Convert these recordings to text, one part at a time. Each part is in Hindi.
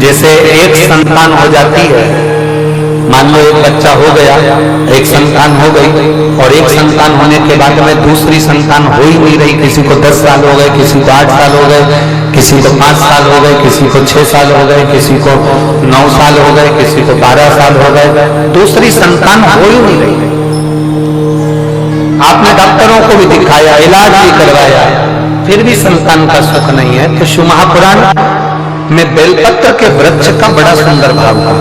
जैसे एक संतान हो जाती है, मान लो एक बच्चा हो गया, एक संतान हो गई, और एक संतान होने के बाद में दूसरी संतान हो ही नहीं रही। किसी को 10 साल हो गए, किसी को 8 साल हो गए, किसी को 5 साल हो गए, किसी को 6 साल हो गए, किसी को 9 साल हो गए, किसी को 12 साल हो गए, दूसरी संतान हो ही नहीं रही। आपने डॉक्टरों को भी दिखाया, इलाज भी करवाया, फिर भी संतान का सुख नहीं है। तो शिव महापुराण में बेलपत्र के वृक्ष का बड़ा सुंदर भाव था।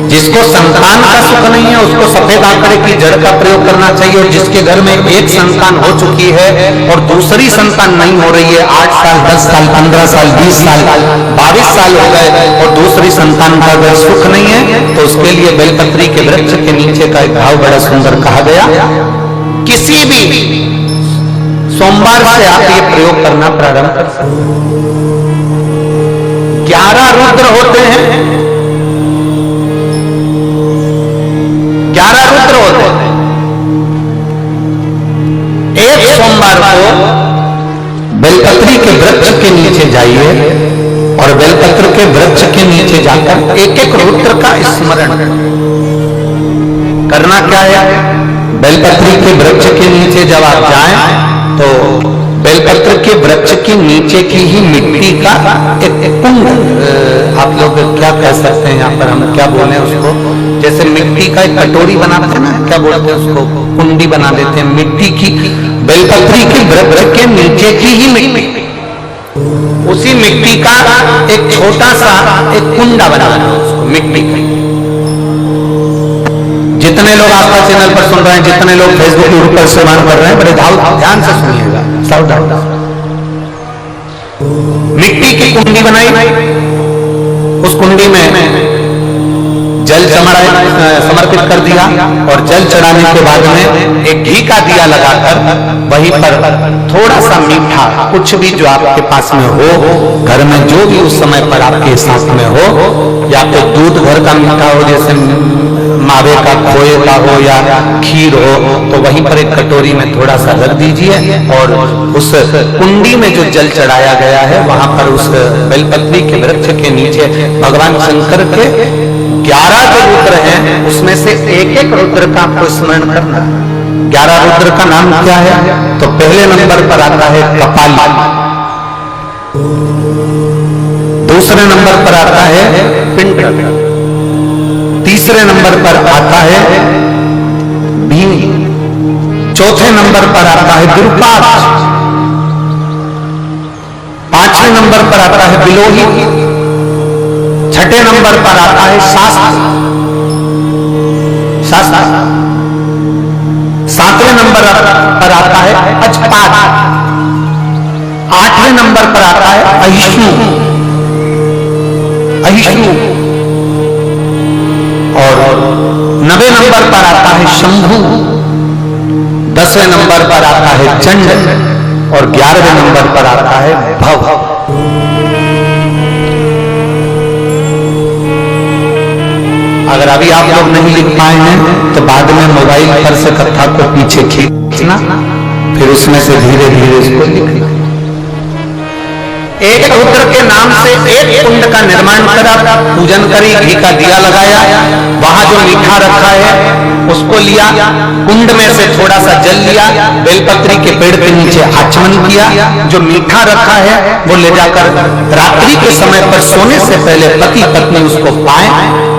जिसको संतान का सुख नहीं है उसको सफेद आंकड़े की जड़ का प्रयोग करना चाहिए। और जिसके घर में एक संतान हो चुकी है और दूसरी संतान नहीं हो रही है, 8 साल 10 साल 15 साल 20 साल 22 साल हो गए और दूसरी संतान का अगर सुख नहीं है, तो उसके लिए बेलपत्री के वृक्ष के नीचे का एक भाव बड़ा सुंदर कहा गया। किसी भी सोमवार से आप ये प्रयोग करना प्रारंभ कर सकते हैं। 11 रुद्र होते हैं, 11 रुद्र होते हैं। एक सोमवार को बेलपत्री के वृक्ष के नीचे जाइए और बेलपत्र के वृक्ष के नीचे जाकर एक एक रुद्र का स्मरण करना। क्या है? बेलपत्री के वृक्ष के नीचे जब आप जाएं तो बेलपत्र के वृक्ष के नीचे की ही मिट्टी का एक कुंड, आप लोग क्या कह सकते हैं, यहाँ पर हम क्या बोले उसको, जैसे मिट्टी का एक कटोरी बनाते हैं ना, क्या बोलते हैं उसको, कुंडी बना देते हैं मिट्टी की। बेलपत्री के वृक्ष के नीचे की ही मिट्टी, उसी मिट्टी का एक छोटा सा एक कुंडा बनाना है उसको, मिट्टी का। जितने लोग आपका चैनल पर सुन रहे हैं, जितने लोग फेसबुक यूट्यूब पर सेवन कर रहे हैं, बड़े ध्यान से सुनिएगा, सावधान। मिट्टी की कुंडी बनाई, उस कुंडी में जल समर्पित कर दिया और जल चढ़ाने के बाद में एक घी का दिया लगाकर वहीं पर थोड़ा सा मीठा, कुछ भी जो आपके पास में हो, घर में जो भी उस समय पर आपके साथ में हो, या तो दूध घर का मीठा हो, जैसे मावे का, खोए का हो या खीर हो, तो वहीं पर एक कटोरी में थोड़ा सा रख दीजिए और उस कुंडी में जो जल चढ़ाया गया है वहां पर उस बेलपत्री के वृक्ष के नीचे भगवान शंकर के 11 जो रुद्र हैं उसमें से एक एक रुद्र का आपको स्मरण करना। 11 रुद्र का नाम क्या है? तो पहले नंबर पर आता है कपाली, दूसरे नंबर पर आता है पिंड, तीसरे नंबर पर आता है भीम, चौथे नंबर पर आता है विरूपाक्ष, पांचवें नंबर पर आता है बिलोही, छठे नंबर पर आता है शास्त्र, सातवें नंबर पर आता है अजपाद, आठवें नंबर पर आता है अहिष्णु, और 9वें नंबर पर आता है शंभु, 10वें नंबर पर आता है चंड और 11वें नंबर पर आता है भव। अगर अभी आप लोग नहीं लिख पाए हैं तो बाद में मोबाइल पर से कथा को पीछे खींचना, फिर उसमें से धीरे धीरे इसको लिखना। एक रुद्र के नाम से एक कुंड का निर्माण करा, पूजन करी, घी का दिया लगाया, वहां जो मीठा रखा है उसको लिया, कुंड में से थोड़ा सा जल लिया, बेलपत्री के पेड़ के नीचे आचमन किया, जो मीठा रखा है वो ले जाकर रात्रि के समय पर सोने से पहले पति पत्नी उसको पाए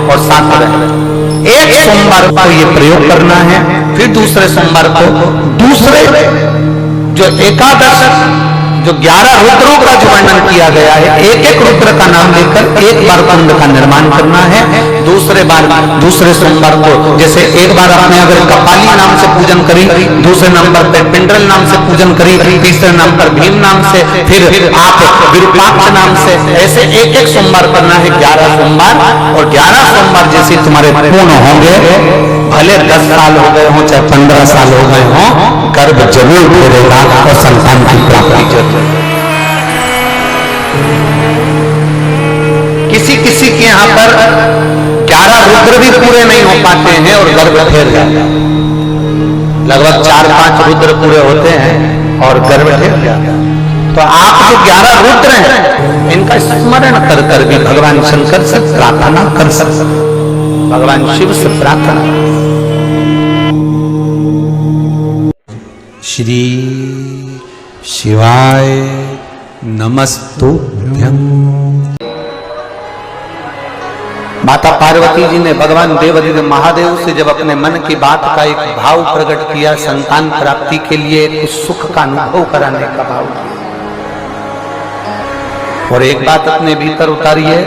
और साथ रहे। एक सोमवार को ये प्रयोग करना है, फिर दूसरे सोमवार को दूसरे जो एकादश जो 11 रुद्रों का जो वर्णन किया गया है, एक एक रुद्र का नाम लेकर एक बार कुंड का निर्माण करना है। दूसरे सोमवार को जैसे एक बार आपने अगर कपाली नाम से पूजन करी, दूसरे नंबर पर पिंडल नाम से पूजन करी, तीसरे नंबर पर भीम नाम से, फिर आप विरूपाक्ष नाम से, ऐसे एक एक सोमवार करना है, 11 सोमवार। और 11 सोमवार जैसे तुम्हारे पूर्ण होंगे, भले 10 साल हो गए हों चाहे 15 साल हो गए हों, गर्भ जरूर फेरेगा और संतान की प्राप्ति जरूर। किसी के यहाँ पर 11 रुद्र भी पूरे नहीं हो पाते हैं और गर्भ फेर जाता है। लगभग 4-5 रुद्र पूरे होते हैं और गर्भ फेर जाता है। तो आप जो 11 रुद्र हैं, इनका स्मरण कर कर भी भगवान शंकर से प्रार्थना कर सकते, भगवान शिव से प्रार्थना। श्री शिवाय नमस्तुभ्यं। माता पार्वती जी ने भगवान देवदेव महादेव से जब अपने मन की बात का एक भाव प्रकट किया, संतान प्राप्ति के लिए कुछ सुख का अनुभव कराने का भाव किया, और एक बात अपने भीतर उतारी है,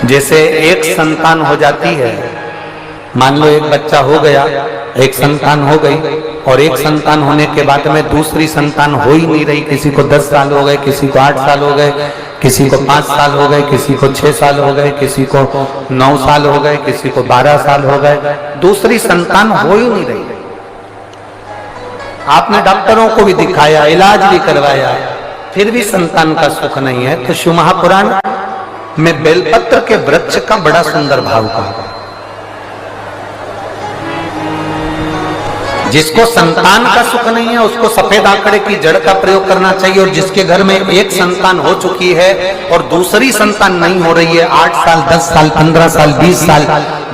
जैसे एक संतान हो जाती है, मान लो एक बच्चा हो गया, एक संतान हो गई, और एक संतान होने के बाद में दूसरी संतान हो ही नहीं रही, किसी को 10 साल हो गए, किसी को 8 साल हो गए, किसी को 5 साल हो गए, किसी को 6 साल हो गए, किसी को 9 साल हो गए, किसी को 12 साल हो गए, दूसरी संतान हो ही नहीं रही। आपने डॉक्टरों को भी दिखाया, इलाज भी करवाया, फिर भी संतान का सुख नहीं है। तो शिव महापुराण में बेलपत्र के वृक्ष का बड़ा सुंदर भाव कहा, जिसको संतान का सुख नहीं है उसको सफेद आंकड़े की जड़ का प्रयोग करना चाहिए, और जिसके घर में एक संतान हो चुकी है और दूसरी संतान नहीं हो रही है, 8 साल 10 साल 15 साल 20 साल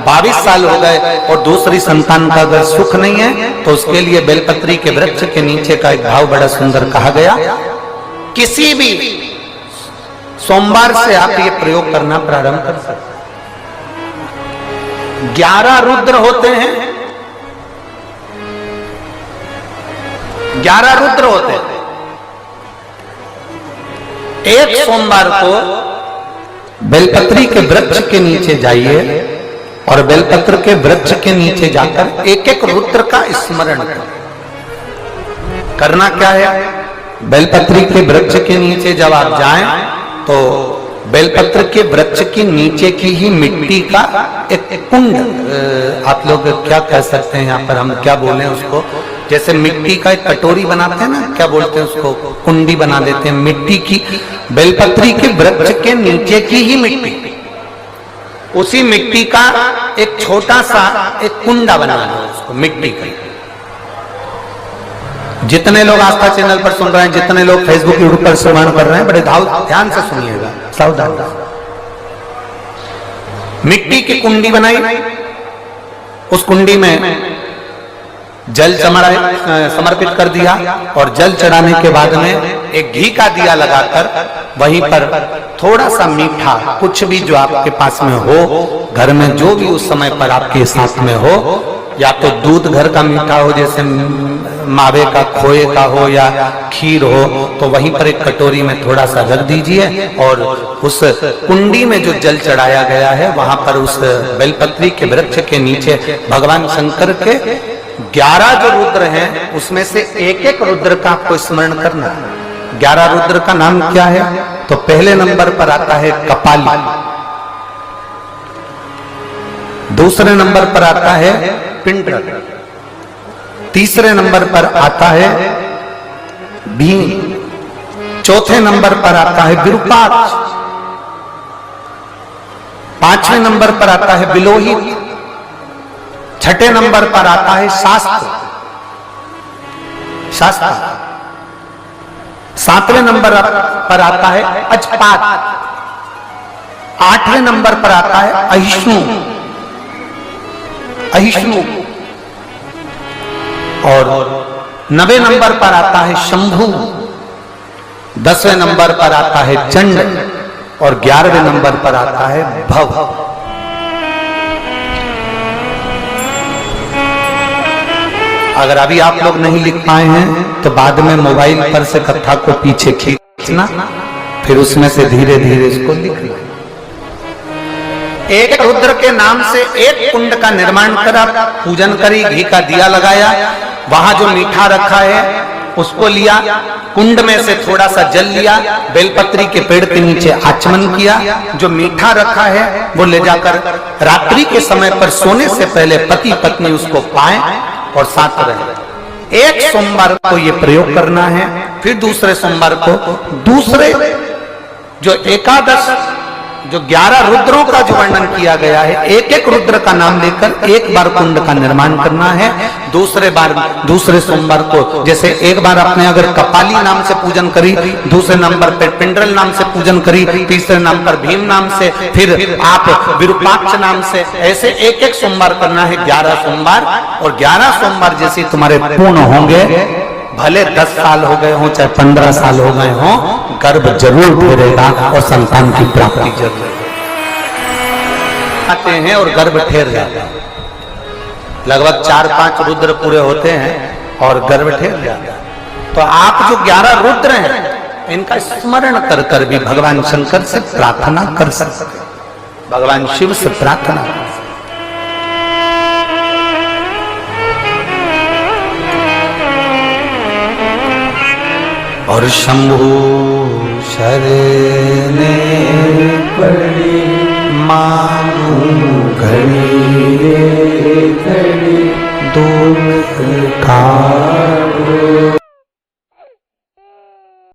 22 साल हो गए और दूसरी संतान का अगर सुख नहीं है, तो उसके लिए बेलपत्री के वृक्ष के नीचे का एक भाव बड़ा सुंदर कहा गया। किसी भी सोमवार से आप ये प्रयोग करना प्रारंभ कर सकते। 11 रुद्र होते हैं, 11 रुद्र होते हैं। एक सोमवार को बेलपत्री के वृक्ष के नीचे जाइए और बेलपत्र के वृक्ष के नीचे जाकर एक एक रुद्र का स्मरण करें। करना क्या है, बेलपत्री के वृक्ष के नीचे जब आप जाएं तो बेलपत्र के वृक्ष के नीचे की ही मिट्टी का एक कुंड, आप लोग क्या कह सकते हैं, यहाँ पर हम क्या बोले उसको, जैसे मिट्टी का एक कटोरी बनाते हैं ना, क्या बोलते हैं उसको, कुंडी बना देते हैं मिट्टी की। बेलपत्री के वृक्ष के नीचे की ही मिट्टी, उसी मिट्टी का एक छोटा सा एक कुंडा बना लो उसको मिट्टी का। जितने लोग आस्था चैनल पर सुन रहे हैं, जितने लोग फेसबुक यूट्यूब पर श्रवण कर रहे हैं, बड़े ध्यान से सुनिएगा, सावधान। मिट्टी की कुंडी बनाई, उस कुंडी में जल समर्पित कर दिया, और जल चढ़ाने के बाद में एक घी का दिया लगाकर वहीं पर थोड़ा सा मीठा, कुछ भी जो आपके पास में हो, घर में जो भी उस समय पर आपके साथ में हो, या तो दूध घर का मीठा हो, जैसे मावे का, खोए का हो, या खीर हो, तो वहीं पर एक कटोरी में थोड़ा सा रख दीजिए, और उस कुंडी में जो जल चढ़ाया गया है वहां पर उस बेलपत्री के वृक्ष के नीचे भगवान शंकर के 11 जो रुद्र हैं उसमें से एक एक रुद्र का आपको स्मरण करना है। 11 रुद्र का नाम क्या है, तो पहले नंबर पर आता है कपाली, दूसरे नंबर पर आता है पिंडर, तीसरे नंबर पर आता है भीम, चौथे नंबर पर आता है विरूपाक्ष, पांचवें नंबर पर आता है बिलोहित, छठे नंबर पर आता है शास्त्र, सातवें नंबर पर आता है अजपात, आठवें नंबर पर आता है अहिष्णु, और 9वें नंबर पर आता है शंभु, 10वें नंबर पर आता है चंड, और 11वें नंबर पर आता है भव। अगर अभी आप लोग नहीं लिख पाए हैं तो बाद में मोबाइल पर से कथा को पीछे खींचना, फिर उसमें से धीरे धीरे इसको लिखना। एक रुद्र के नाम से एक कुंड का निर्माण करा, पूजन करी, घी का दिया लगाया, वहां जो मीठा रखा है उसको लिया, कुंड में से थोड़ा सा जल लिया, बेलपत्री के पेड़ के नीचे आचमन किया, जो मीठा रखा है वो ले जाकर रात्रि के समय पर सोने से पहले पति पत्नी उसको पाएं और साथ रहे। एक सोमवार को ये प्रयोग करना है, फिर दूसरे सोमवार को दूसरे जो एकादश जो 11 रुद्रों का जो वर्णन किया गया है, एक एक रुद्र का नाम लेकर एक बार कुंड का निर्माण करना है। दूसरे सोमवार को, जैसे एक बार आपने अगर कपाली नाम से पूजन करी, दूसरे नंबर पर पिंडरल नाम से पूजन करी, तीसरे नाम पर भीम नाम से, फिर आप विरूपाक्ष नाम से, ऐसे एक एक सोमवार करना है, 11 सोमवार। और 11 सोमवार जैसे तुम्हारे पूर्ण होंगे, भले 10 साल हो गए हो चाहे 15 साल हो गए हो, गर्भ जरूर ठहरेगा और संतान की प्राप्ति जरूर आते हैं और गर्भ ठहर जाता है। लगभग 4-5 रुद्र पूरे होते हैं और गर्भ ठहर जाता है। तो आप जो 11 रुद्र हैं, इनका स्मरण कर कर भी भगवान शंकर से प्रार्थना कर सकते, भगवान शिव से प्रार्थना कर सकते। और शंभु शरणे पड़ी मांगू घड़ी दुख का